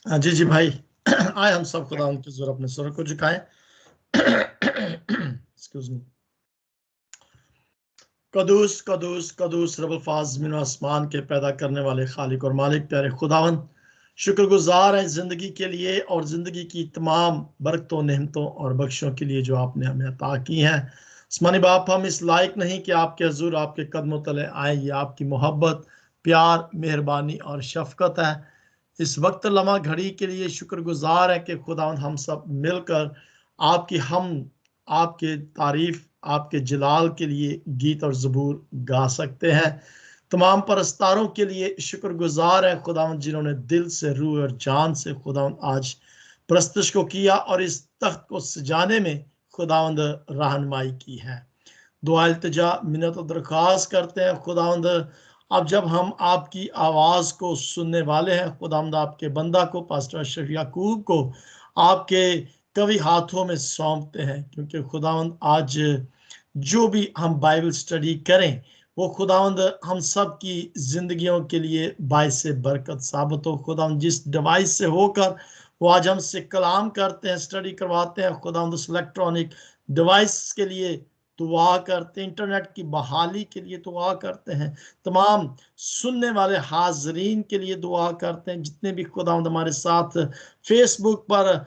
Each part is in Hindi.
जी जी भाई। आए हम सब खुदा उनके जोर अपने सर को झुकाएं। Excuse me. कदूस कदूस कदूस रब्बुल फाज ज़मीन और आसमान के पैदा करने वाले खालिक और मालिक प्यारे खुदावन, शुक्रगुजार हैं जिंदगी के लिए और जिंदगी की तमाम बरकतों, नेमतों और बख्शों के लिए जो आपने हमें अता की हैं। आसमानी बाप, हम इस लायक नहीं कि आपके हजूर आपके कदमों तले आए। ये आपकी मोहब्बत, प्यार, मेहरबानी और शफकत है। इस वक्त लम्हा घड़ी के लिए शुक्रगुजार है कि खुदावंद हम सब मिलकर आपकी हम आपके तारीफ, आपके जलाल के लिए गीत और ज़बूर गा सकते हैं। तमाम परस्तारों के लिए शुक्रगुजार है खुदावंद, जिन्होंने दिल से, रूह और जान से खुदावंद आज प्रस्तुश को किया और इस तख्त को सजाने में खुदावंद रहनुमाई की है। दुआ इल्तिजा मिन्नत और दरख्वास्त करते हैं खुदावंद, अब जब हम आपकी आवाज़ को सुनने वाले हैं खुदावंद, आपके बंदा को, पास्टर अशरफ याकूब को आपके कवि हाथों में सौंपते हैं, क्योंकि खुदावंद आज जो भी हम बाइबल स्टडी करें वो खुदावंद हम सब की जिंदगियों के लिए बाइस से बरकत साबित हो। खुदावंद जिस डिवाइस से होकर वो आज हमसे कलाम करते हैं, स्टडी करवाते हैं, खुदावंद उस इलेक्ट्रॉनिक डिवाइस के लिए दुआ करते हैं, इंटरनेट की बहाली के लिए दुआ करते हैं, तमाम सुनने वाले हाजरीन के लिए दुआ करते हैं, जितने भी खुदावंद हमारे साथ फेसबुक पर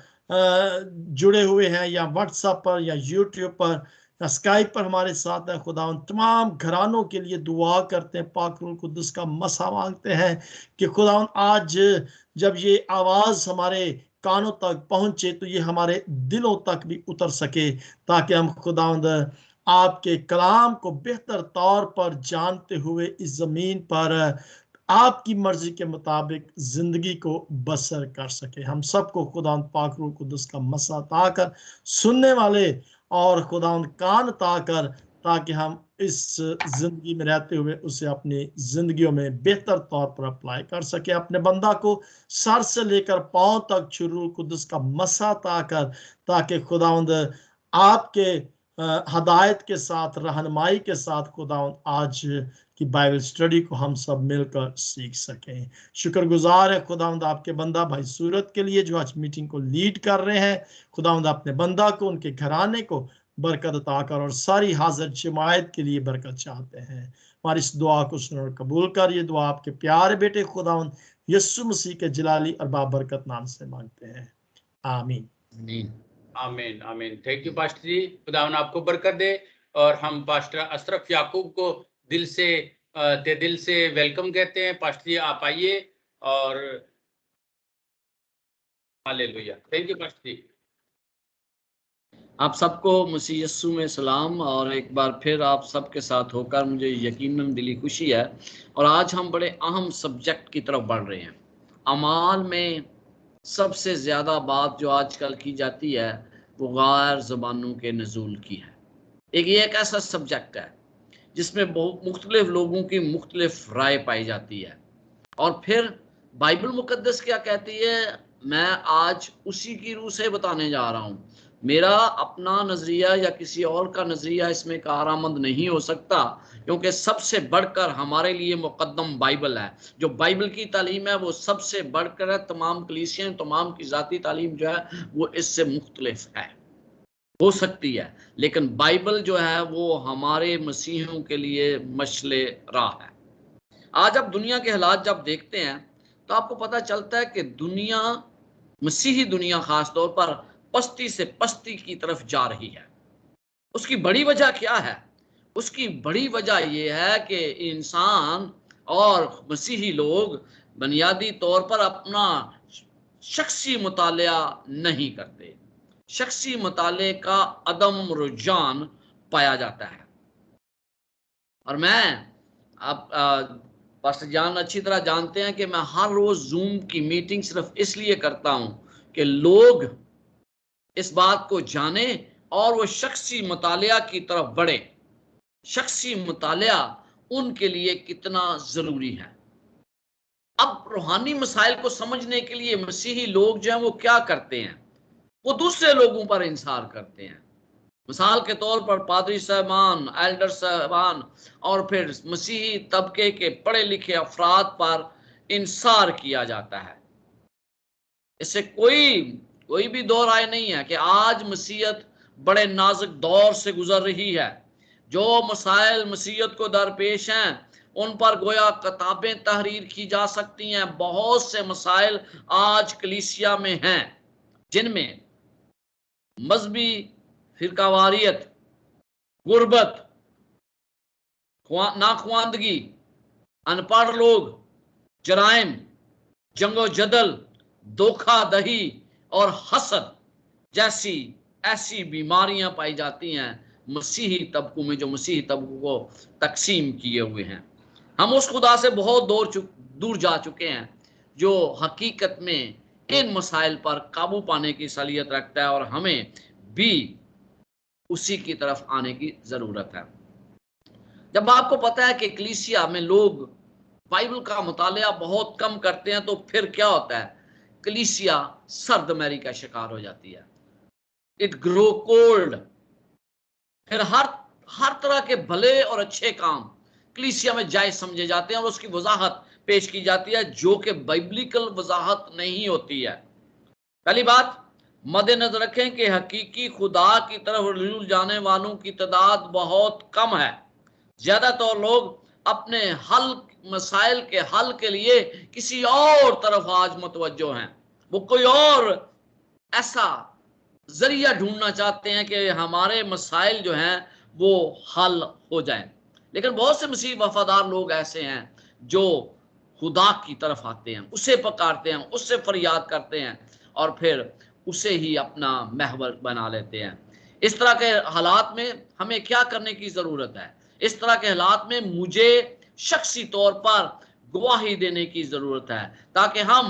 जुड़े हुए हैं या व्हाट्सएप पर या यूट्यूब पर या स्काइप पर हमारे साथ है। खुदावंद तमाम घरानों के लिए दुआ करते हैं, पाक रूह कुद्दुस का मसा मांगते हैं कि खुदावंद आज जब ये आवाज़ हमारे कानों तक पहुंचे तो ये हमारे दिलों तक भी उतर सके, ताकि हम खुदावंद आपके कलाम को बेहतर तौर पर जानते हुए इस ज़मीन पर आपकी मर्जी के मुताबिक जिंदगी को बसर कर सके। हम सबको खुदावंद पाक रूह कुद्दुस का मसा ताकर सुनने वाले और खुदावंद कान ताकर, ताकि हम इस जिंदगी में रहते हुए उसे अपनी जिंदगियों में बेहतर तौर पर अप्लाई कर सके। अपने बंदा को सर से लेकर पांव तक रूह कुद्दुस का मसा ताकर, ताकि खुदावंद आपके हदायत के साथ, रहनुमाई के साथ खुदावंद आज की बाइबल स्टडी को हम सब मिलकर सीख सकें। शुक्रगुजार है खुदावंद आपके बंदा भाई सूरत के लिए जो आज मीटिंग को लीड कर रहे हैं। खुदावंद अपने बंदा को, उनके घराने को बरकत अता कर और सारी हाजिर जमायत के लिए बरकत चाहते हैं। हमारी इस दुआ को सुन और कबूल कर। ये दुआ आपके प्यारे बेटे खुदावंद यीशु मसीह के जलाली और बाबरकत नाम से मांगते हैं, आमीन। आमीन आमीन। थैंक यू पास्टर जी, खुदावन आपको बरकत दे। और हम पास्टर अशरफ याकूब को दिल से वेलकम कहते हैं। पास्टर जी आप आइए और हालेलुया। थैंक यू पास्टर जी। आप सबको मसीह यस्सु में सलाम। और एक बार फिर आप सबके साथ होकर मुझे यकीनन दिली खुशी है। और आज हम बड़े अहम सब्जेक्ट की तरफ बढ़ रहे हैं। अमाल में सबसे ज़्यादा बात जो आजकल की जाती है वो गैर ज़बानों के नज़ूल की है। एक ऐसा सब्जेक्ट है जिसमें बहुत मुख्तलिफ लोगों की मुख्तलिफ राय पाई जाती है। और फिर बाइबल मुकद्दस क्या कहती है, मैं आज उसी की रूह से बताने जा रहा हूँ। मेरा अपना नजरिया या किसी और का नजरिया इसमें कारआमद नहीं हो सकता, क्योंकि सबसे बढ़कर हमारे लिए मुकद्दम बाइबल है। जो बाइबल की तालीम है वो सबसे बढ़कर है। तमाम कलीसियां, तमाम की जाती तालीम जो है वो इससे मुख्तलिफ है, हो सकती है, लेकिन बाइबल जो है वो हमारे मसीहों के लिए मशले राह है। आज आप दुनिया के हालात जब देखते हैं तो आपको पता चलता है कि दुनिया, मसीही दुनिया खास तौर पर, पस्ती से पस्ती की तरफ जा रही है। उसकी बड़ी वजह क्या है? उसकी बड़ी वजह यह है कि इंसान और मसीही लोग बुनियादी तौर पर अपना शख्सी मुतालिया नहीं करते। शख्सी मुताले का अदम रुझान पाया जाता है। और मैं आप पास्टर जान अच्छी तरह जानते हैं कि मैं हर रोज जूम की मीटिंग सिर्फ इसलिए करता हूं कि लोग इस बात को जाने और वो शख्सी मुतालिया की तरफ बढ़े। शख्सी मुतालिया उनके लिए कितना जरूरी है। अब रूहानी मसाइल को समझने के लिए मसीही लोग जो हैं वो क्या करते हैं, वो दूसरे लोगों पर इंसार करते हैं। मिसाल के तौर पर पादरी साहबान, एल्डर साहबान और फिर मसीही तबके के पढ़े लिखे अफराद पर इंसार किया जाता है। इससे कोई भी दो राय नहीं है कि आज मसीहत बड़े नाजुक दौर से गुजर रही है। जो मसाइल मसीहत को दरपेश हैं उन पर गोया किताबें तहरीर की जा सकती हैं। बहुत से मसाइल आज कलीसिया में हैं जिनमें मजहबी फिरकावारियत, गुर्बत, नाखवानदगी, अनपढ़ लोग, जराइम, जंगो जदल, धोखाधड़ी और हसद जैसी ऐसी बीमारियां पाई जाती हैं मसीही तबकों में, जो मसीही तबकों को तकसीम किए हुए हैं। हम उस खुदा से बहुत दूर जा चुके हैं जो हकीकत में इन मसाइल पर काबू पाने की सलीयत रखता है, और हमें भी उसी की तरफ आने की जरूरत है। जब आपको पता है कि कलीसिया में लोग बाइबल का मुतालिया बहुत कम करते हैं, तो फिर क्या होता है? कलीसिया सर्दमैरी का शिकार हो जाती है। It grow cold. फिर हर तरह के भले और अच्छे काम कलीसिया में जायज समझे जाते हैं और उसकी वजाहत पेश की जाती है जो कि बाइबलिकल वजाहत नहीं होती है। पहली बात, मद्देनजर रखें कि हकीकी खुदा की तरफ रुजू जाने वालों की तादाद बहुत कम है। ज्यादातर लोग अपने मसाइल के हल के लिए किसी और तरफ आज मुतवज्जो हैं। वो कोई और ऐसा जरिया ढूंढना चाहते हैं कि हमारे मसाइल जो हैं वो हल हो जाएं। लेकिन बहुत से मसीह वफादार लोग ऐसे हैं जो खुदा की तरफ आते हैं, उसे पुकारते हैं, उससे फरियाद करते हैं और फिर उसे ही अपना महवर बना लेते हैं। इस तरह के हालात में हमें क्या करने की जरूरत है? इस तरह के हालात में मुझे शख्सी तौर पर गवाही देने की जरूरत है ताकि हम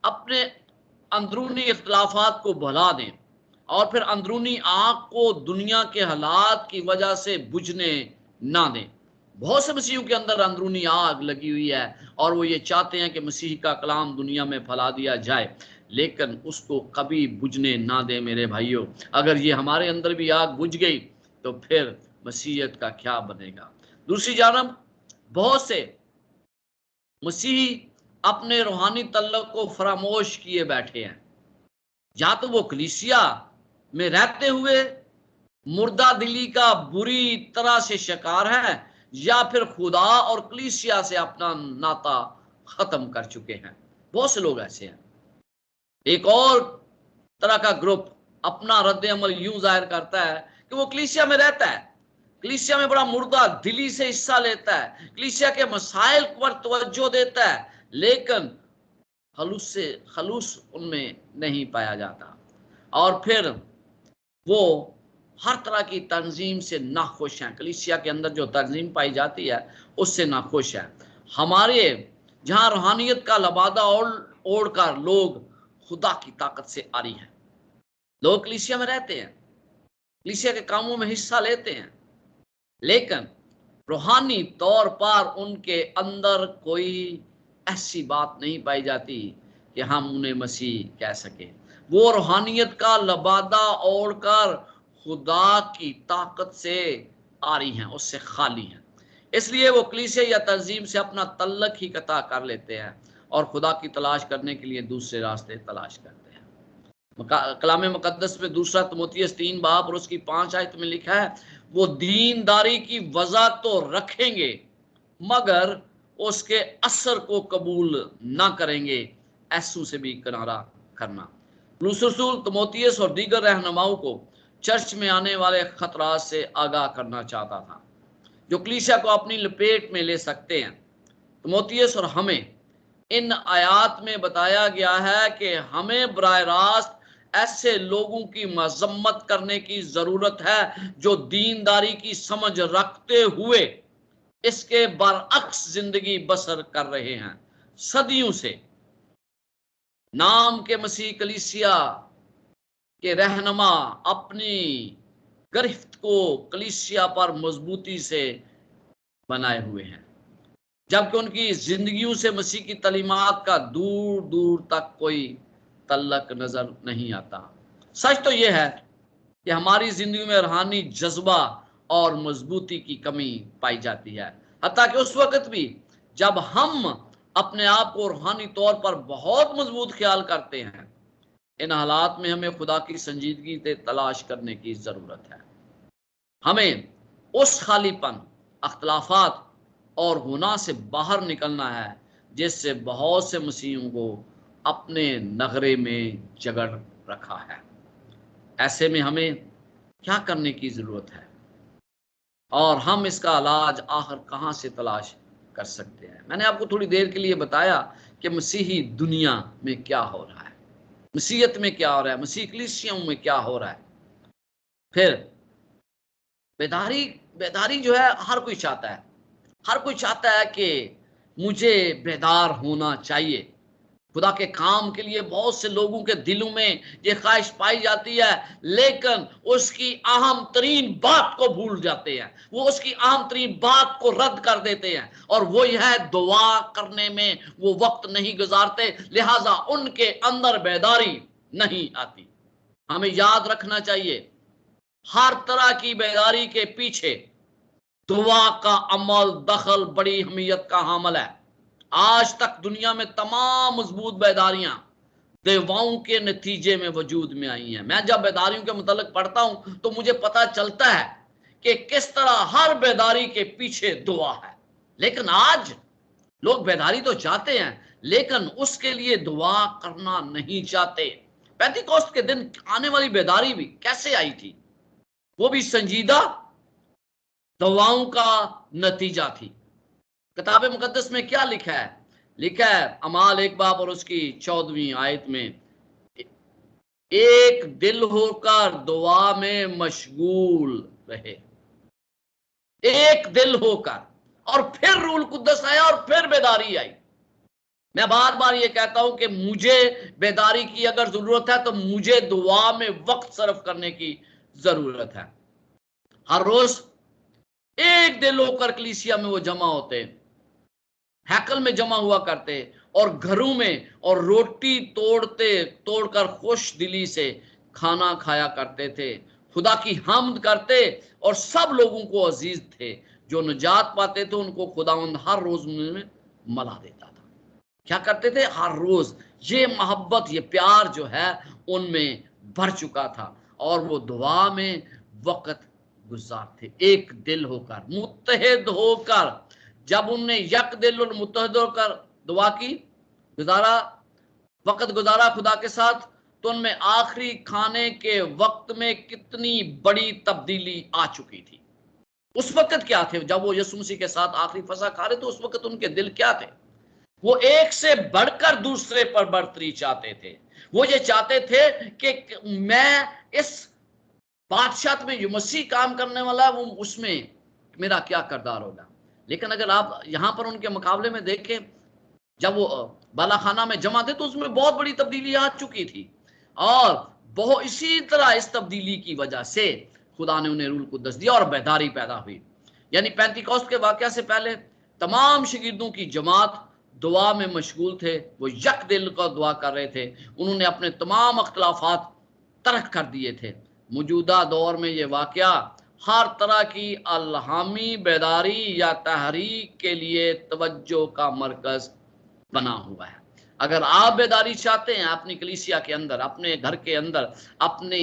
अपने अंदरूनी इख्तलाफात को भुला दें और फिर अंदरूनी आग को दुनिया के हालात की वजह से बुझने ना दें। बहुत से मसीहों के अंदर अंदरूनी आग लगी हुई है और वो ये चाहते हैं कि मसीह का कलाम दुनिया में फैला दिया जाए, लेकिन उसको कभी बुझने ना दें। मेरे भाइयों, अगर ये हमारे अंदर भी आग बुझ गई तो फिर मसीहत का क्या बनेगा? दूसरी जानब बहुत से मसीह अपने रूहानी तल्लक को फरामोश किए बैठे हैं। या तो वो कलीसिया में रहते हुए मुर्दा दिली का बुरी तरह से शिकार है या फिर खुदा और कलीसिया से अपना नाता खत्म कर चुके हैं। बहुत से लोग ऐसे हैं। एक और तरह का ग्रुप अपना रद्द अमल यूं जाहिर करता है कि वो कलीसिया में रहता है, कलीसिया में बड़ा मुर्दा दिली से हिस्सा लेता है, कलीसिया के मसाइल पर तवज्जो देता है, लेकिन खलूस उनमें नहीं पाया जाता और फिर वो हर तरह की तंजीम से नाखुश हैं। कलीसिया के अंदर जो तंजीम पाई जाती है उससे नाखुश है। हमारे जहां रूहानियत का लबादा ओढ़ कर लोग खुदा की ताकत से आरी हैं, लोग कलीसिया में रहते हैं, कलीसिया के कामों में हिस्सा लेते हैं, लेकिन रूहानी तौर पर उनके अंदर कोई ऐसी बात नहीं पाई जाती कि हम उन्हें मसीह कह सकें। वो रूहानियत का लबादा ओढ़कर खुदा की ताकत से आरी हैं, उससे खाली हैं। इसलिए वो कलीसिया या तंजीम से अपना तल्लक ही कता कर लेते हैं और खुदा की तलाश करने के लिए दूसरे रास्ते तलाश करते हैं। कलाम मुकद्दस में 2 तिमोथियस 3 बाब और उसकी 5 आयत में लिखा है, वो दीनदारी की वजह तो रखेंगे मगर उसके असर को कबूल ना करेंगे, ऐसू से भी किनारा करना। रसूल तिमोथियस और दीगर रहनुमाओं को चर्च में आने वाले खतरात से आगाह करना चाहता था जो कलीसिया को अपनी लपेट में ले सकते हैं। तिमोथियस और हमें इन आयात में बताया गया है कि हमें बराह रास्त ऐसे लोगों की मजम्मत करने की जरूरत है जो दीनदारी की समझ रखते हुए इसके बरअक्स जिंदगी बसर कर रहे हैं। सदियों से नाम के मसीह कलीसिया के रहनुमा अपनी गिरफ्त को कलीसिया पर मजबूती से बनाए हुए हैं, जबकि उनकी जिंदगियों से मसीह की तालीमात का दूर दूर तक कोई तल्लक नजर नहीं आता। सच तो यह है कि हमारी जिंदगी में रूहानी जज्बा और मजबूती की कमी पाई जाती है, हत्ता कि उस वक्त भी जब हम अपने आप को रूहानी तौर पर बहुत मजबूत ख्याल करते हैं। इन हालात में हमें खुदा की संजीदगी से तलाश करने की जरूरत है। हमें उस खालीपन, अख्तलाफात और गुनाह से बाहर निकलना है जिससे बहुत से मसीहों को अपने नगरे में जगड़ रखा है। ऐसे में हमें क्या करने की जरूरत है और हम इसका इलाज आखिर कहां से तलाश कर सकते हैं? मैंने आपको थोड़ी देर के लिए बताया कि मसीही दुनिया में क्या हो रहा है, मसीहत में क्या हो रहा है, मसीह कलीसियाओं में क्या हो रहा है। फिर बेदारी बेदारी जो है हर कोई चाहता है, हर कोई चाहता है कि मुझे बेदार होना चाहिए। खुदा के काम के लिए बहुत से लोगों के दिलों में ये ख्वाहिश पाई जाती है, लेकिन उसकी अहम तरीन बात को भूल जाते हैं। वो उसकी अहम तरीन बात को रद्द कर देते हैं और वो यह दुआ करने में वो वक्त नहीं गुजारते, लिहाजा उनके अंदर बेदारी नहीं आती। हमें याद रखना चाहिए, हर तरह की बेदारी के पीछे दुआ का अमल दखल बड़ी अहमियत का हामिल है। आज तक दुनिया में तमाम मजबूत बेदारियां दुआओं के नतीजे में वजूद में आई हैं। मैं जब बेदारियों के मुतालिक पढ़ता हूं तो मुझे पता चलता है कि किस तरह हर बेदारी के पीछे दुआ है। लेकिन आज लोग बेदारी तो चाहते हैं, लेकिन उसके लिए दुआ करना नहीं चाहते। पेंतीकोस्त के दिन आने वाली बेदारी भी कैसे आई थी? वो भी संजीदा दुआओं का नतीजा थी। किताब मुकद्दस में क्या लिखा है? लिखा है अमाल 1 बाब और उसकी 14वीं आयत में, एक दिल होकर दुआ में मशगूल रहे। एक दिल होकर, और फिर रूल कुद्दस आया और फिर बेदारी आई। मैं बार बार ये कहता हूं कि मुझे बेदारी की अगर जरूरत है तो मुझे दुआ में वक्त सर्फ करने की जरूरत है। हर रोज एक दिल होकर कलीसिया में वो जमा होते, हैकल में जमा हुआ करते और घरों में और रोटी तोड़कर खुश दिली से खाना खाया करते थे, खुदा की हम्द करते और सब लोगों को अजीज थे। जो निजात पाते थे उनको खुदावंद हर रोज में मला देता था। क्या करते थे? हर रोज ये मोहब्बत, ये प्यार जो है उनमें भर चुका था और वो दुआ में वक्त गुजारते, एक दिल होकर, मुत्तहिद होकर। जब उनने यक दिल और मुत्तहिद होकर दुआ की, वक्त गुजारा खुदा के साथ, तो उनमें आखिरी खाने के वक्त में कितनी बड़ी तब्दीली आ चुकी थी। उस वक्त क्या थे? जब वो यीशु मसीह के साथ आखिरी फसा खा रहे थे, उस वक्त उनके दिल क्या थे? वो एक से बढ़कर दूसरे पर बढ़तरी चाहते थे। वो ये चाहते थे कि मैं इस बादशाह में जो मसीह काम करने वाला है, वो उसमें मेरा क्या किरदार होगा। लेकिन अगर आप यहां पर उनके मुकाबले में देखें, जब वो बालाखाना में जमा थे तो उसमें बहुत बड़ी तब्दीली आ चुकी थी और बहुत इसी तरह इस तब्दीली की वजह से खुदा ने उन्हें रूल कुद्दस दिया और बेदारी पैदा हुई। यानी पेंतीकोस्त के वाकया से पहले तमाम शागिर्दों की जमात दुआ में मशगूल थे, वो यक दिल का दुआ कर रहे थे। उन्होंने अपने तमाम अख्तलाफात तर्क कर दिए थे। मौजूदा दौर में ये वाकया हर तरह की अल्हामी बेदारी या तहरीक के लिए तवज्जो का मरकज बना हुआ है। अगर आप बेदारी चाहते हैं अपनी कलीसिया के अंदर, अपने घर के अंदर, अपने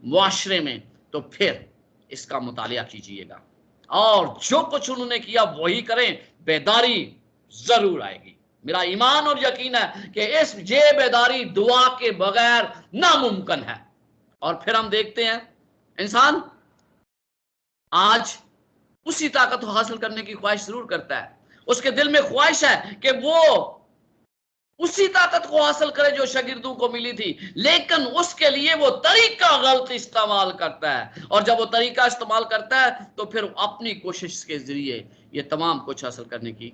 मुआशरे में, तो फिर इसका मुतालिया कीजिएगा और जो कुछ उन्होंने किया वही करें। बेदारी जरूर आएगी। मेरा ईमान और यकीन है कि ये बेदारी दुआ के बगैर नामुमकिन है। और फिर हम देखते हैं इंसान आज उसी ताकत को हासिल करने की ख्वाहिश जरूर करता है। उसके दिल में ख्वाहिश है कि वो उसी ताकत को हासिल करे जो शागिर्दों को मिली थी, लेकिन उसके लिए वो तरीका गलत इस्तेमाल करता है। और जब वो तरीका इस्तेमाल करता है तो फिर अपनी कोशिश के जरिए ये तमाम कुछ हासिल करने की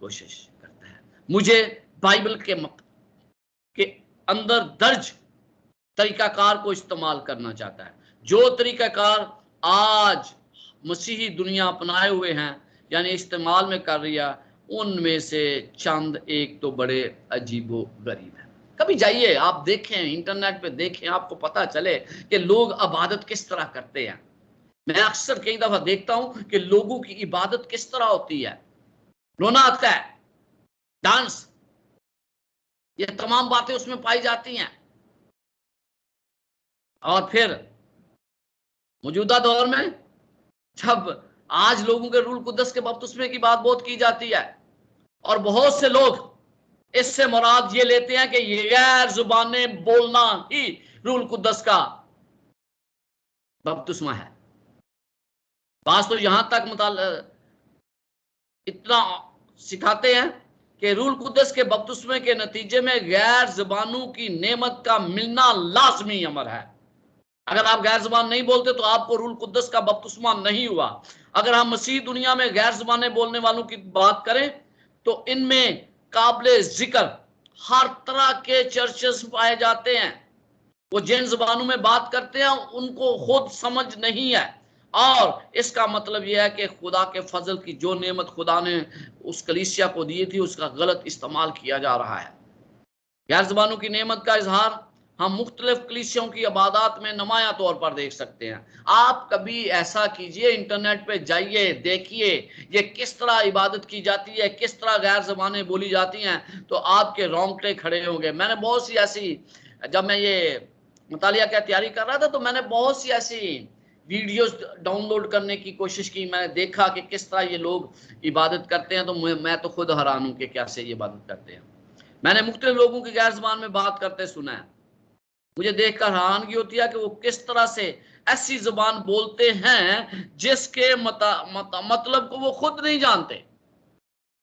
कोशिश करता है। मुझे बाइबल के अंदर दर्ज तरीकाकार को इस्तेमाल करना चाहता है। जो तरीकाकार आज मसीही दुनिया अपनाए हुए हैं यानी इस्तेमाल में कर रही है, उनमें से चंद एक तो बड़े अजीबो गरीब है। कभी जाइए आप देखें, इंटरनेट पे देखें, आपको पता चले कि लोग इबादत किस तरह करते हैं। मैं अक्सर कई दफा देखता हूं कि लोगों की इबादत किस तरह होती है। रोना आता है, डांस ये तमाम बातें उसमें पाई जाती हैं। और फिर मौजूदा दौर में जब आज लोगों के रूल कुद्दस के बपतिस्मे की बात बहुत की जाती है, और बहुत से लोग इससे मुराद ये लेते हैं कि ये गैर जुबानें बोलना ही रूल कुद्दस का बपतिस्मा है। बात तो यहां तक इतना सिखाते हैं कि रूल कुद्दस के बपतिस्मे के नतीजे में गैर ज़बानों की नेमत का मिलना लाजमी अमर है। अगर आप गैर ज़बान नहीं बोलते तो आपको रूल कुद्दस का बपतिस्मा नहीं हुआ। अगर हम मसीह दुनिया में गैर ज़बानें बोलने वालों की बात करें तो इनमें काबिल जिक्र हर तरह के चर्चेस पाए जाते हैं। वो जिन ज़बानों में बात करते हैं उनको खुद समझ नहीं है, और इसका मतलब यह है कि खुदा के फजल की जो नेमत खुदा ने उस कलीसिया को दी थी उसका गलत इस्तेमाल किया जा रहा है। गैर ज़बानों की नेमत का इजहार हम मुख्तलिफ कलीसियों की इबादत में नुमाया तौर पर देख सकते हैं। आप कभी ऐसा कीजिए, इंटरनेट पे जाइए, देखिए ये किस तरह इबादत की जाती है, किस तरह गैर ज़बानें बोली जाती हैं, तो आपके रोंगटे खड़े होंगे। मैंने बहुत सी ऐसी, जब मैं ये मुतालिया की तैयारी कर रहा था तो मैंने बहुत सी ऐसी वीडियोस डाउनलोड करने की कोशिश की। मैंने देखा कि किस तरह ये लोग इबादत करते हैं, तो मैं तो खुद हैरान हूं कि कैसे ये इबादत करते हैं। मैंने मुख्तलिफ लोगों की गैर ज़बान में बात करते सुना है। मुझे देखकर हैरानगी होती है कि वो किस तरह से ऐसी ज़बान बोलते हैं जिसके मतलब को वो खुद नहीं जानते।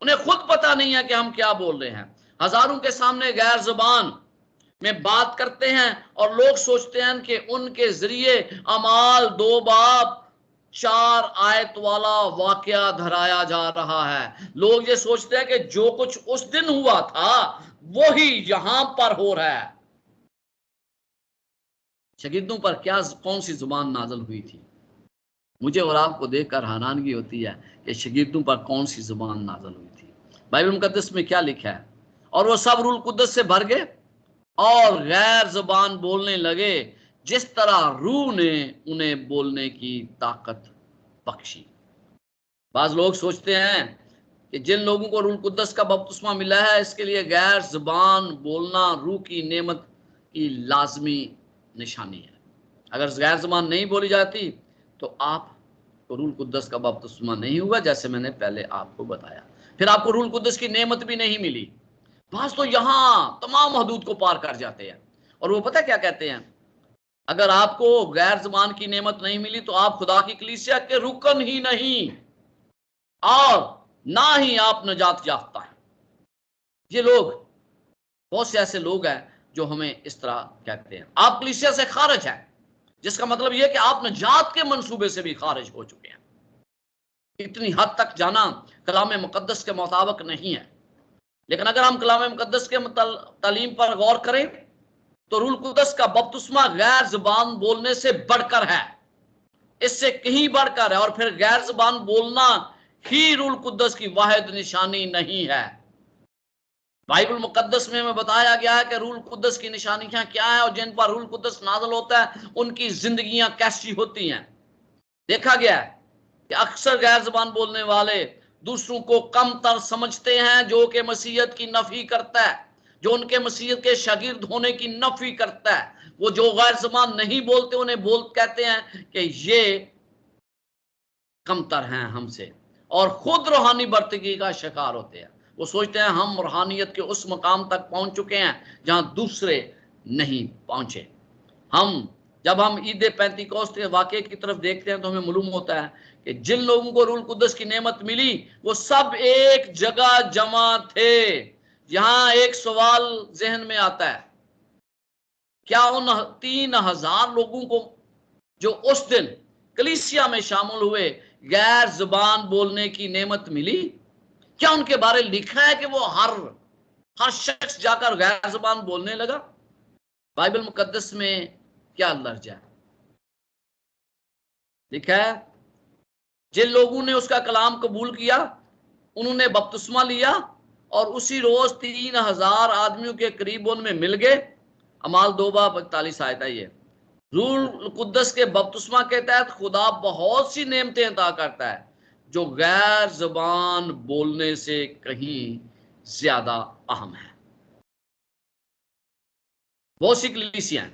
उन्हें खुद पता नहीं है कि हम क्या बोल रहे हैं। हजारों के सामने गैर ज़बान में बात करते हैं और लोग सोचते हैं कि उनके जरिए अमाल 2 बाब 4 आयत वाला वाकया धराया जा रहा है। लोग ये सोचते हैं कि जो कुछ उस दिन हुआ था वही यहां पर हो रहा है। शागिर्दों पर कौन सी जुबान नाजल हुई थी? मुझे और आपको देखकर हैरानगी होती है कि शागिर्दों पर कौन सी जुबान नाजल हुई थी। बाइबल मुकद्दस में क्या लिखा है? और वो सब रूल कुद्दस से भर गए और गैर ज़बान बोलने लगे जिस तरह रूह ने उन्हें बोलने की ताकत बख्शी। बाज लोग सोचते हैं कि जिन लोगों को रूह कुद्दस का बपतिस्मा मिला है इसके लिए गैर ज़बान बोलना रूह की नेमत की लाजमी निशानी है। अगर गैर ज़बान नहीं बोली जाती तो आपको रूह कुद्दस का बपतिस्मा नहीं हुआ, जैसे मैंने पहले आपको बताया। फिर आपको रूह कुद्दस की नेमत भी नहीं मिली। बास तो यहां तमाम हदूद को पार कर जाते हैं, और वो पता क्या कहते हैं? अगर आपको गैर ज़बान की नेमत नहीं मिली तो आप खुदा की कलीसिया के रुकन ही नहीं और ना ही आप नजात याफ्ता हैं। ये लोग, बहुत से ऐसे लोग हैं जो हमें इस तरह कहते हैं। आप कलीसिया से खारिज हैं, जिसका मतलब यह कि आप नजात के मंसूबे से भी खारिज हो चुके हैं। इतनी हद तक जाना कलाम मुकद्दस के मुताबिक नहीं है। लेकिन अगर हम कलाम मुकद्दस के तालीम पर गौर करें तो रूह कुद्दस का बपतिस्मा गैर ज़बान बोलने से बढ़कर है, इससे कहीं बढ़कर है। और फिर गैर ज़बान बोलना ही रूह कुद्दस की वाहिद निशानी नहीं है। बाइबल मुकद्दस में बताया गया है कि रूह कुद्दस की निशानियां क्या है और जिन पर रूह कुद्दस नाज़िल होता है उनकी जिंदगियां कैसी होती हैं। देखा गया है कि अक्सर गैर ज़बान बोलने वाले दूसरों को कम तर समझते हैं, जो कि मसीहत की नफी करता है, जो उनके मसीहत के शागिर्द होने की नफी करता है। वो जो गैर ज़बान नहीं बोलते उन्हें कहते हैं कि ये कमतर हैं हमसे, और खुद रूहानी बर्तगी का शिकार होते हैं। वो सोचते हैं हम रूहानियत के उस मकाम तक पहुंच चुके हैं जहां दूसरे नहीं पहुंचे। जब हम ईद पेंतीकोस्त के वाक़े की तरफ देखते हैं तो हमें मालूम होता है कि जिन लोगों को रूह कुद्दस की नेमत मिली वो सब एक जगह जमा थे। यहां एक सवाल जहन में आता है, क्या उन 3000 लोगों को जो उस दिन कलीसिया में शामिल हुए गैर ज़बान बोलने की नेमत मिली? क्या उनके बारे लिखा है कि वो हर शख्स जाकर गैर ज़बान बोलने लगा? बाइबल मुकद्दस में क्या लर्जा है? लिखा है जिन लोगों ने उसका कलाम कबूल किया उन्होंने बपतिस्मा लिया और उसी रोज 3000 आदमियों के करीब उनमें मिल गए। अमाल 2:45 आयत है। ये रूह कुद्दस के बपतिस्मा के तहत खुदा बहुत सी नेमतें अता करता है जो गैर ज़बान बोलने से कहीं ज्यादा अहम है। बहुत सी कलीसियां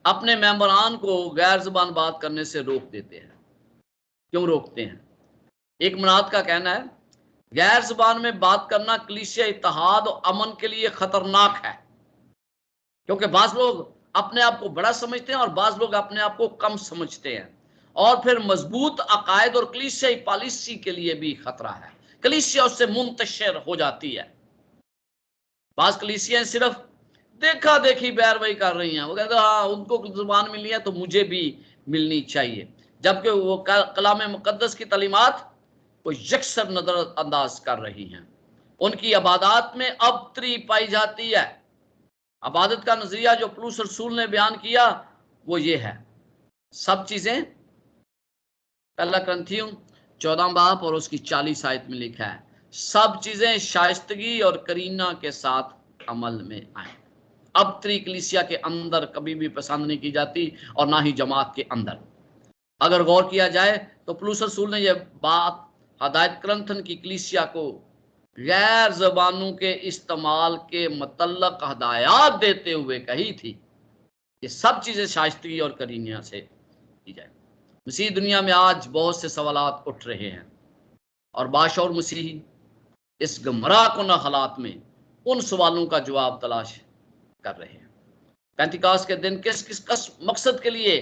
अपने मेंबरान को गैर ज़बान बात करने से रोक देते हैं। क्यों रोकते हैं? एक मुनाद का कहना है गैर ज़बान में बात करना कलीसिया इत्तेहाद और अमन के लिए खतरनाक है, क्योंकि बाज लोग अपने आप को बड़ा समझते हैं और बाज लोग अपने आप को कम समझते हैं, और फिर मजबूत अकायद और कलीसियाई पॉलिसी के लिए भी खतरा है। कलीसिया उससे मुंतशिर हो जाती है। बाज कलीसियां सिर्फ देखा देखी पैरवी कर रही हैं, वो कहते हैं हाँ उनको जुबान मिली है तो मुझे भी मिलनी चाहिए, जबकि वो कलाम मुकद्दस की तालीमात को यकसर नजरअंदाज कर रही हैं। उनकी इबादत में अबतरी पाई जाती है। इबादत का नजरिया जो पौलुस रसूल ने बयान किया वो ये है, सब चीजें, पहला कुरिन्थियों 14 बाब और उसकी 40 आयत में लिखा है, सब चीजें शाइस्तगी और करीना के साथ अमल में आए। अबतरी कलीसिया के अंदर कभी भी पसंद नहीं की जाती और ना ही जमात के अंदर। अगर गौर किया जाए तो पौलुस रसूल ने यह बात हदायत करंथन की कलीसिया को गैर ज़बानों के इस्तेमाल के मतलब हदायत देते हुए कही थी कि सब चीजें शाइस्तगी और करीनिया से की जाए। मसीह दुनिया में आज बहुत से सवालात उठ रहे हैं और बाशौर मसीही इस गमराह कुन हालात में उन सवालों का जवाब तलाश कर रहे हैं। पेंतिकास्त के दिन किस किस मकसद के लिए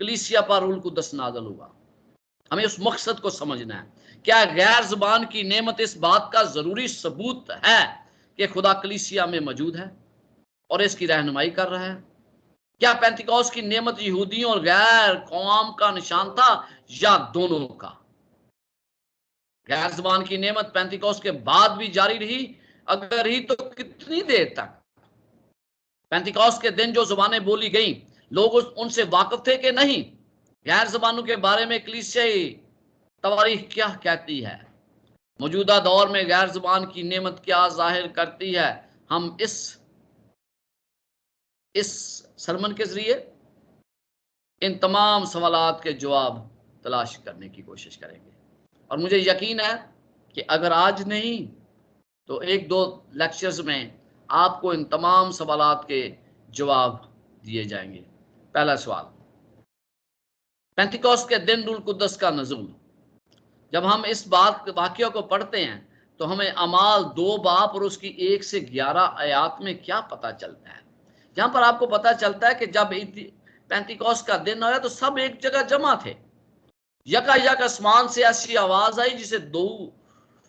कलीसिया पर रूह कुद्दस नाज़िल हुआ, हमें उस मकसद को समझना है। क्या गैर ज़बान की नेमत इस बात का जरूरी सबूत है कि खुदा कलीसिया में मौजूद है और इसकी रहनुमाई कर रहा है? क्या पेंतिकोस्त की नेमत यहूदियों और गैर कौम का निशान था या दोनों का? गैर ज़बान की नेमत पेंतिकोस्त के बाद भी जारी रही, अगर रही तो कितनी देर तक? पेंतिकोस्त के दिन जो ज़बानें बोली गई, लोग उनसे वाकिफ थे कि नहीं? गैर ज़बानों के बारे में कलीसियाई तवारीख क्या कहती है? मौजूदा दौर में गैर ज़बान की नेमत क्या जाहिर करती है? हम इस सरमन के जरिए इन तमाम सवालात के जवाब तलाश करने की कोशिश करेंगे, और मुझे यकीन है कि अगर आज नहीं तो एक दो लेक्चर्स में आपको इन तमाम सवालात के जवाब दिए जाएंगे। पहला सवाल, पेंतिकोस्त के दिन रूह कुद्दस का नज़ूल। जब हम इस बात वाक़या को पढ़ते हैं तो हमें अमाल 2 बाब और उसकी 1 से 11 आयात में क्या पता चलता है? जहां पर आपको पता चलता है कि जब पेंतिकोस्त का दिन आया तो सब एक जगह जमा थे। यकायक आसमान से ऐसी आवाज आई जिसे 2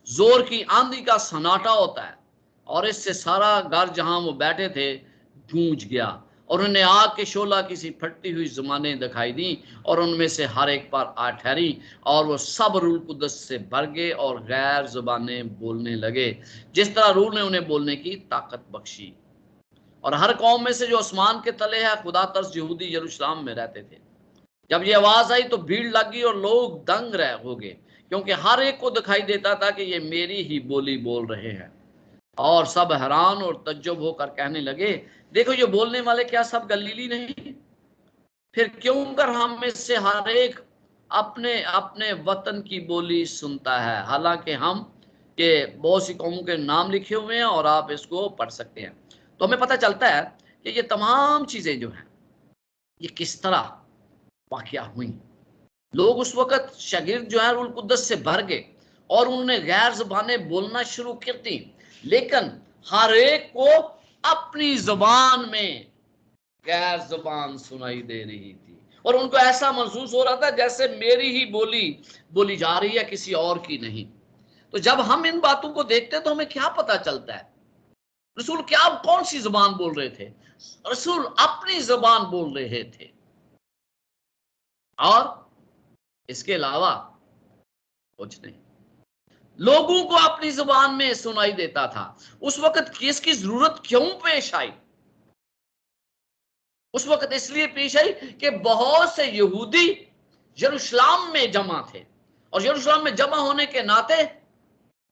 जोर की आंधी का सन्नाटा होता है, और इससे सारा घर जहां वो बैठे थे गूंज गया, और उन्हें आग के शोला किसी फटती हुई ज़ुबानें दिखाई दी, और उनमें से हर एक पर आ ठहरी, और वो सब रूह कुद्दस से भर गए और गैर ज़ुबानें बोलने लगे जिस तरह रूह ने उन्हें बोलने की ताकत बख्शी। और हर कौम में से जो आसमान के तले है खुदा तर्स यहूदी यरूशलेम में रहते थे। जब ये आवाज आई तो भीड़ लगी और लोग दंग रह हो गए, क्योंकि हर एक को दिखाई देता था कि ये मेरी ही बोली बोल रहे हैं। और सब हैरान और तज्जुब होकर कहने लगे, देखो ये बोलने वाले क्या सब गलीली नहीं? फिर क्यों कर हम में से हर एक अपने अपने वतन की बोली सुनता है? हालांकि हम के बहुत सी कौमों के नाम लिखे हुए हैं और आप इसको पढ़ सकते हैं। तो हमें पता चलता है कि ये तमाम चीजें जो हैं ये किस तरह वाक़या हुई। लोग उस वक्त शागिर्द जो है रूह कुद्दस से भर गए और उन्होंने गैर ज़बानें बोलना शुरू कर दी, लेकिन हर एक को अपनी ज़बान में गैर ज़बान सुनाई दे रही थी, और उनको ऐसा महसूस हो रहा था जैसे मेरी ही बोली बोली जा रही है, किसी और की नहीं। तो जब हम इन बातों को देखते हैं तो हमें क्या पता चलता है? रसूल क्या कौन सी ज़बान बोल रहे थे? रसूल अपनी ज़बान बोल रहे थे, और इसके अलावा कुछ नहीं। लोगों को अपनी जुबान में सुनाई देता था। उस वक्त किसकी जरूरत क्यों पेश आई? उस वक्त इसलिए पेश आई कि बहुत से यहूदी यरूशलेम में जमा थे, और यरूशलेम में जमा होने के नाते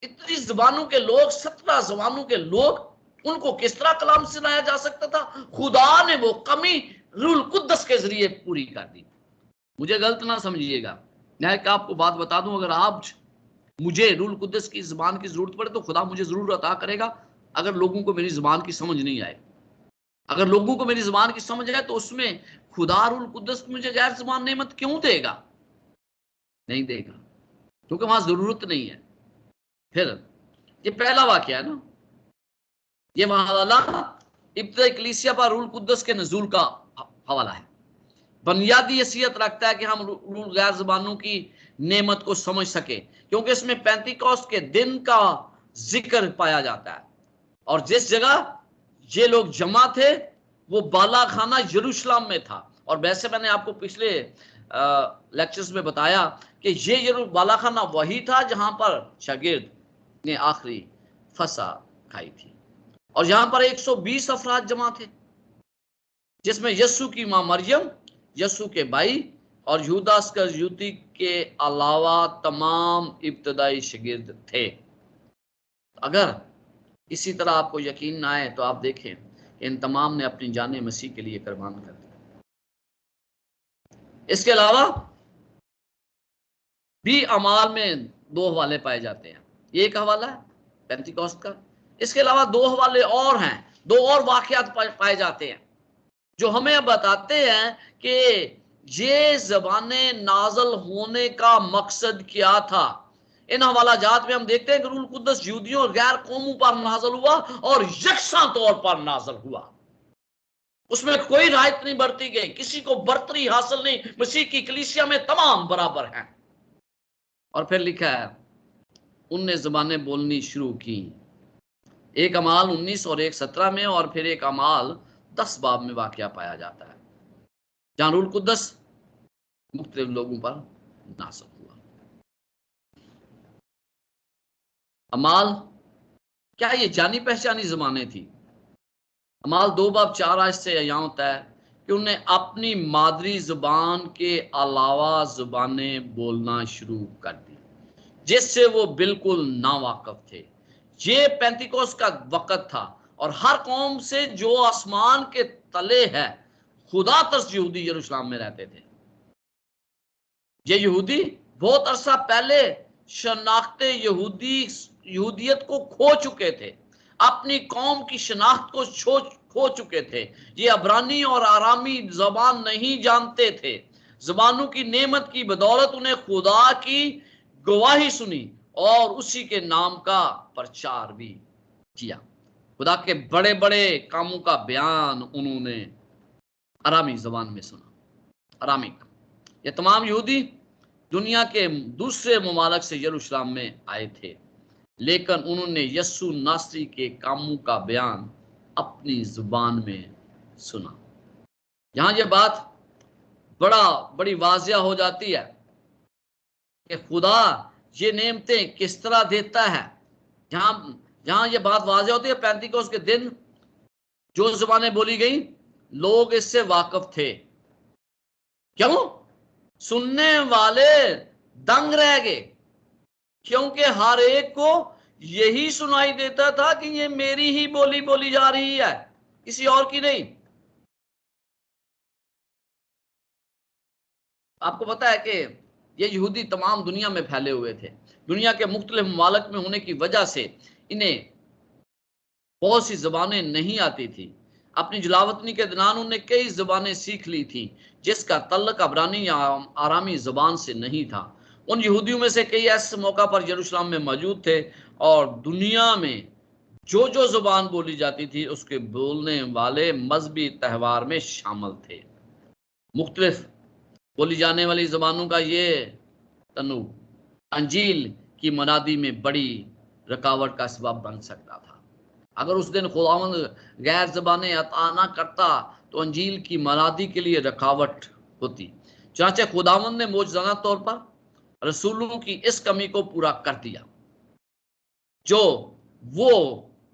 इतनी जुबानों के लोग, 17 जुबानों के लोग, उनको किस तरह कलाम सुनाया जा सकता था? खुदा ने वो कमी रूह कुद्दस के जरिए पूरी कर दी। मुझे गलत ना समझिएगा, मैं आपको बात बता दूं, अगर आप मुझे रूह कुद्दस की ज़बान की जरूरत पड़े तो खुदा मुझे जरूर अता करेगा, अगर लोगों को मेरी ज़बान की समझ नहीं आए। अगर लोगों को मेरी जुबान की समझ है तो उसमें खुदा रूल कुद्दस मुझे गैर जुबान नेमत क्यों देगा? नहीं देगा, क्योंकि वहां जरूरत नहीं है। फिर ये पहला वाक्य है ना, ये हवाला इब्तिदाई कलीसिया पर रूल कुद्दस के नजूल का हवाला है। बुनियादी हैसियत रखता है कि हम रूल गैर जुबानों की नेमत को समझ सके, क्योंकि इसमें पेंतिकोस्त के दिन का जिक्र पाया जाता है। और जिस जगह ये लोग जमा थे वो बाला खाना यरूशलेम में था। और वैसे मैंने आपको पिछले लेक्चर्स में बताया कि ये बाला खाना वही था जहां पर शागिर्द ने आखिरी फसा खाई थी। और यहां पर 120 अफराद जमा थे, जिसमें यस्सु की मां मरियम, यस्सु के भाई और यहूदा इस्करियोती के अलावा तमाम इब्तदाई शागिर्द थे। अगर इसी तरह आपको यकीन ना आए तो आप देखें, इन तमाम ने अपनी जानें मसीह के लिए कुर्बान कर दी। इसके अलावा भी अमाल में 2 हवाले पाए जाते हैं। ये एक हवाला है पेंतिकोस्त का। इसके अलावा 2 हवाले और हैं, 2 और वाकयात पाए जाते हैं जो हमें बताते हैं कि ये ज़बाने नाज़ल होने का मकसद क्या था। इन हवाला जात में हम देखते हैं कि रूल कुद्दस यहूदियों और गैर कौमों पर नाज़ल हुआ और यकसा तौर पर नाज़ल हुआ। उसमें कोई रायत नहीं बरती गई, किसी को बर्तरी हासिल नहीं। मसीह की कलीसिया में तमाम बराबर हैं। और फिर लिखा है उनने ज़बानें बोलनी शुरू की। एक अमाल 19 और एक 17 में, और फिर एक अमाल 10 बाब में वाकया पाया जाता है जहां रूल कुद्दस मुख्तलिफ लोगों पर नाज़िल हुआ। अमाल क्या ये जानी पहचानी ज़बानें थी? अमाल 2 बाब 4 आयत से यहाँ होता है कि उन्हें अपनी मादरी ज़ुबान के अलावा ज़ुबानें बोलना शुरू कर दी जिससे वो बिल्कुल नावाकिफ थे। ये पेंतिकोस्त का वक़्त था और हर कौम से जो आसमान के तले है खुदा तरस यहूदी यरूशलेम में रहते थे। ये यहूदी बहुत अरसा पहले शनाख्ते यहूदियत को खो चुके थे, अपनी कौम की शनाख्त को खो चुके थे। ये अब्रानी और आरामी जबान नहीं जानते थे। जबानों की नेमत की बदौलत उन्हें खुदा की गवाही सुनी और उसी के नाम का प्रचार भी किया। खुदा के बड़े बड़े कामों का बयान उन्होंने अरामी जबान में सुना, अरामिक। ये तमाम यहूदी दुनिया के दूसरे ममालिक से यरूशलेम में आए थे, लेकिन उन्होंने यस्सु नासरी के कामों का बयान अपनी जुबान में सुना। यहां यह बात बड़ी वाजिया हो जाती है कि खुदा ये नेमतें किस तरह देता है। जहां यह बात वाजिया होती है, पेंतिकोस्त के दिन जो जुबानें बोली गई लोग इससे वाकिफ थे। क्यों? सुनने वाले दंग रह गए, क्योंकि हर एक को यही सुनाई देता था कि ये मेरी ही बोली जा रही है, किसी और की नहीं। आपको पता है कि ये यहूदी तमाम दुनिया में फैले हुए थे। दुनिया के मुख्तलिफ ममालिक में होने की वजह से इन्हें बहुत सी जबानें नहीं आती थी। अपनी जुलावतनी के दौरान उन्होंने कई जबानें सीख ली थी जिसका तल्लक अब्रानी या आरामी जबान से नहीं था। उन यहूदियों में से कई ऐसे मौका पर यरूशलेम में मौजूद थे और दुनिया में जो जो जुबान बोली जाती थी उसके बोलने वाले मजहबी त्यौहार में शामिल थे। मुख्तलिफ बोली जाने वाली जबानों का ये तनु अंजील की मनादी में बड़ी रुकावट का सबब बन सकता था। अगर उस दिन खुदावंद गैर ज़बानें अता ना करता तो अंजील की मनादी के लिए रुकावट होती। चाहे खुदावंद ने मौजूदा तौर पर रसूलों की इस कमी को पूरा कर दिया जो वो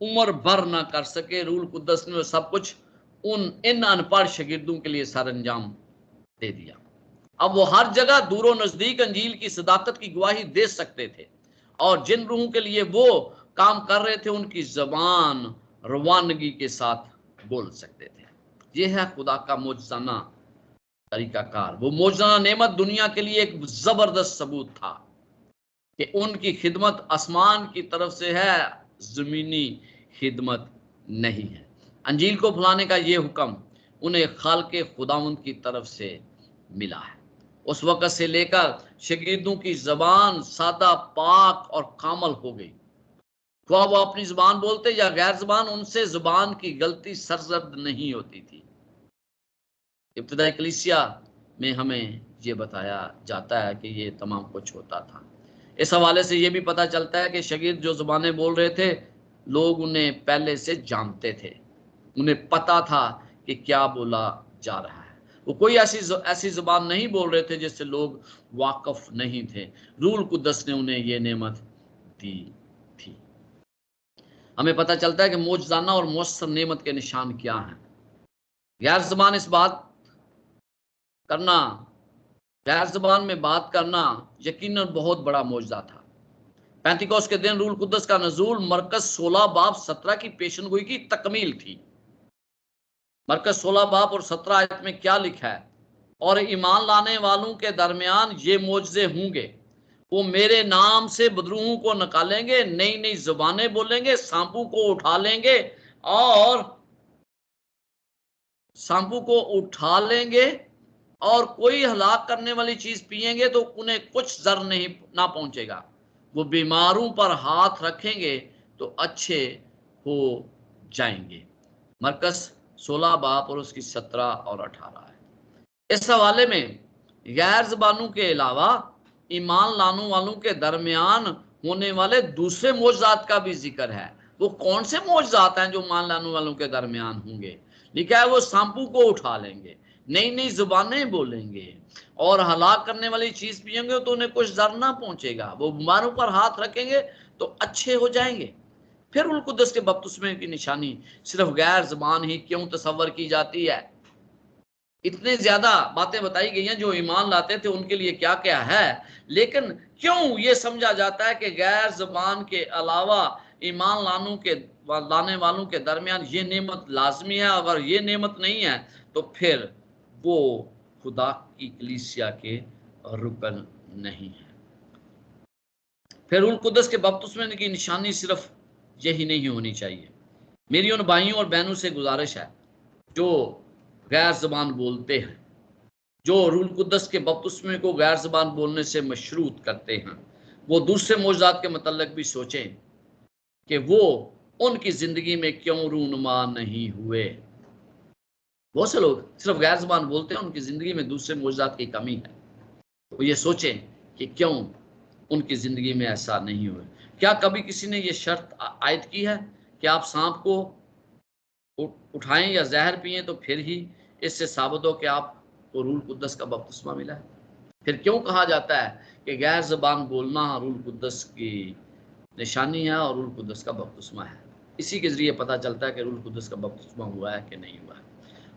उम्र भर ना कर सके। रूल कुद्दस ने सब कुछ इन अनपढ़ शागिर्दों के लिए सरअंजाम दे दिया। अब वो हर जगह दूरों नजदीक अंजील की सदाकत की गवाही दे सकते थे और जिन रूहों के लिए वो काम कर रहे थे उनकी जबान रवानगी के साथ बोल सकते थे। यह है खुदा का मौजूदा तरीकाकार। वो मौजूदा नेमत दुनिया के लिए एक जबरदस्त सबूत था कि उनकी खिदमत आसमान की तरफ से है, जमीनी खिदमत नहीं है। अंजील को फैलाने का ये हुक्म उन्हें खालिक खुदावंद की तरफ से मिला है। उस वक्त से लेकर शागिर्दों की जबान सादा, पाक और कामल हो गई। वो अपनी जुबान बोलते या गैर जुबान, उनसे जुबान की गलती सरजद नहीं होती थी। इब्तिदाई कलीसिया में हमें ये बताया जाता है कि ये तमाम कुछ होता था। इस हवाले से ये भी पता चलता है कि शागिर्द जो जुबानें बोल रहे थे, लोग उन्हें पहले से जानते थे, उन्हें पता था कि क्या बोला जा रहा है। वो कोई ऐसी जुबान नहीं बोल रहे थे जिससे लोग वाकिफ नहीं थे। रूह कुद्दस ने उन्हें ये नेमत दी थी। हमें पता चलता है कि मौजज़ाना और मौसर नेमत के निशान क्या हैं। गैर ज़बान इस बात करना, गैर ज़बान में बात करना यकीनन बहुत बड़ा मौजज़ा था। पेंतिकोस्त के दिन रूह कुद्दस का नज़ूल मरकज़ 16 बाब 17 की पेशनगोई की तकमील थी। मरकज़ 16 बाब और 17 आयत में क्या लिखा है? और ईमान लाने वालों के दरमियान ये मौजज़े होंगे, वो मेरे नाम से बदरूहों को निकालेंगे, नई नई जुबानें बोलेंगे, सांपों को उठा लेंगे और कोई हलाक करने वाली चीज पिएंगे तो उन्हें कुछ जर नहीं ना पहुंचेगा। वो बीमारों पर हाथ रखेंगे तो अच्छे हो जाएंगे। मरकज़ 16 बाब और उसकी 17 और 18 है। इस हवाले में गैर ज़बानों के अलावा ईमान लाने वालों के दरमियान होने वाले दूसरे मौजज़ात का भी जिक्र है। वो कौन से मौजज़ात हैं जो ईमान लाने वालों के दरमियान होंगे? लिखा है वो सांपों को उठा लेंगे, नई नई जुबानें बोलेंगे और हलाक करने वाली चीज पिएंगे तो उन्हें कुछ जर ना पहुंचेगा। वो बीमारों पर हाथ रखेंगे तो अच्छे हो जाएंगे। फिर रूह कुद्दस के बपतिस्मे की निशानी सिर्फ गैर ज़बान ही क्यों तस्वर की जाती है? इतने ज्यादा बातें बताई गई हैं जो ईमान लाते थे उनके लिए क्या क्या है, लेकिन क्यों ये समझा जाता है कि गैर ज़बान के अलावा ईमान लाने वालों के दरमियान ये नेमत लाजमी है? अगर ये नेमत नहीं है तो फिर वो खुदा की कलीसिया के रुकन नहीं है। फिर रूह कुद्दस के बपतिस्मे की निशानी सिर्फ यही नहीं होनी चाहिए। मेरी उन भाइयों और बहनों से गुजारिश है जो गैर ज़बान बोलते हैं, जो रूह कुद्दस के बपतिस्मे को गैर ज़बान बोलने से मशरूत करते हैं, वो दूसरे मौजज़ात के मतलब भी सोचें कि वो उनकी जिंदगी में क्यों रूनुमा नहीं हुए। बहुत से लोग सिर्फ गैर ज़बान बोलते हैं, उनकी जिंदगी में दूसरे मौजज़ात की कमी है। वो ये सोचें कि क्यों उनकी जिंदगी में ऐसा नहीं हुआ। क्या कभी किसी ने ये शर्त आयद की है कि आप सांप को उठाएं या जहर पिएं तो फिर ही इससे साबित हो कि आपको रूह कुद्दस का बपतिस्मा मिला है? फिर क्यों कहा जाता है कि गैर ज़बान बोलना रूह कुद्दस की निशानी है और रूह कुद्दस का बपतिस्मा है? इसी के जरिए पता चलता है कि रूह कुद्दस का बपतिस्मा हुआ है कि नहीं हुआ है।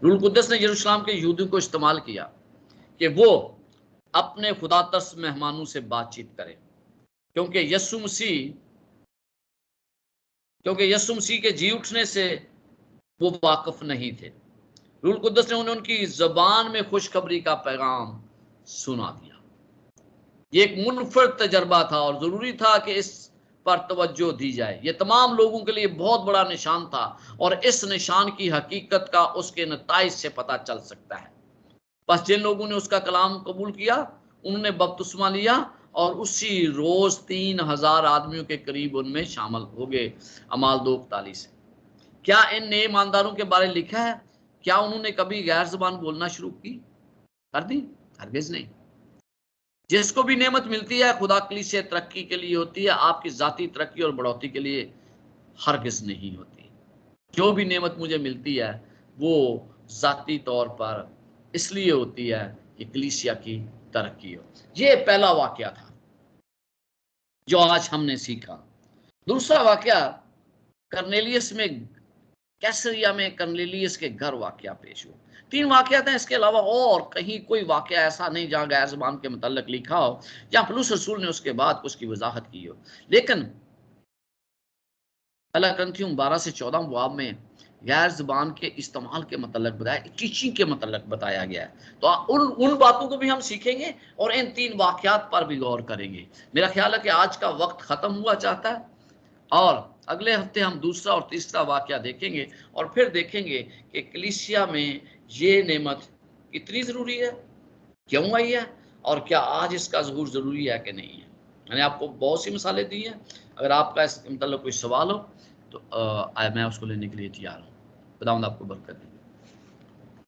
रूह कुद्दस ने यरूशलेम के यहूदियों को इस्तेमाल किया कि वो अपने खुदा तरस मेहमानों से बातचीत करें, क्योंकि यीशु मसीह के जी उठने से वो वाकिफ नहीं थे। रूह कुद्दस ने उन्हें उनकी ज़बान में खुशखबरी का पैगाम सुना दिया। ये एक मुनफरद तजर्बा था और ज़रूरी था कि इस पर तवज्जो दी जाए। ये तमाम लोगों के लिए बहुत बड़ा निशान था और इस निशान की हकीकत का उसके नताइज से पता चल सकता है। बस जिन लोगों ने उसका कलाम कबूल किया, उन्होंने बपतिस्मा लिया और उसी रोज 3000 आदमियों के करीब उनमें शामिल हो गए। अमाल 2:41 से। क्या इन नए ईमानदारों के बारे में लिखा है? क्या उन्होंने कभी गैर ज़बान बोलना शुरू कर दी? हरगिज़ नहीं। जिसको भी नेमत मिलती है खुदा कलीसिया तरक्की के लिए होती है, आपकी जाती तरक्की और बढ़ोतरी के लिए हरगिज़ नहीं होती। जो भी नेमत मुझे मिलती है वो जाती तौर पर इसलिए होती है कि कलीसिया की तरक्की हो। ये पहला वाकया था जो आज हमने सीखा। दूसरा वाकया कर्नेलियस में, कैसरिया में कर्नेलियस के घर वाकया पेश हुआ। 3 वाकयात हैं, इसके अलावा और कहीं कोई वाकया ऐसा नहीं जहां गैर ज़बान के मुतल्लिक लिखा हो, जहां पौलुस रसूल ने उसके बाद उसकी वजाहत की हो। लेकिन पहला कुरिन्थियों 12 से 14 बाब में गैर ज़बान के इस्तेमाल के मतलब बताया, टीचिंग के मतलब बताया गया है। तो उन बातों को भी हम सीखेंगे और इन 3 वाकयात पर भी गौर करेंगे। मेरा ख्याल है कि आज का वक्त ख़त्म हुआ चाहता है और अगले हफ्ते हम दूसरा और तीसरा वाकया देखेंगे और फिर देखेंगे कि कलीसिया में ये नेमत कितनी ज़रूरी है, क्यों आई है और क्या आज इसका ज़हूर ज़रूरी है कि नहीं है। मैंने आपको बहुत सी मिसालें दी हैं, अगर आपका इस मतलब कोई सवाल हो तो मैं उसको लेने के लिए तैयार हूँ। खुदावंद आपको बरकत दे।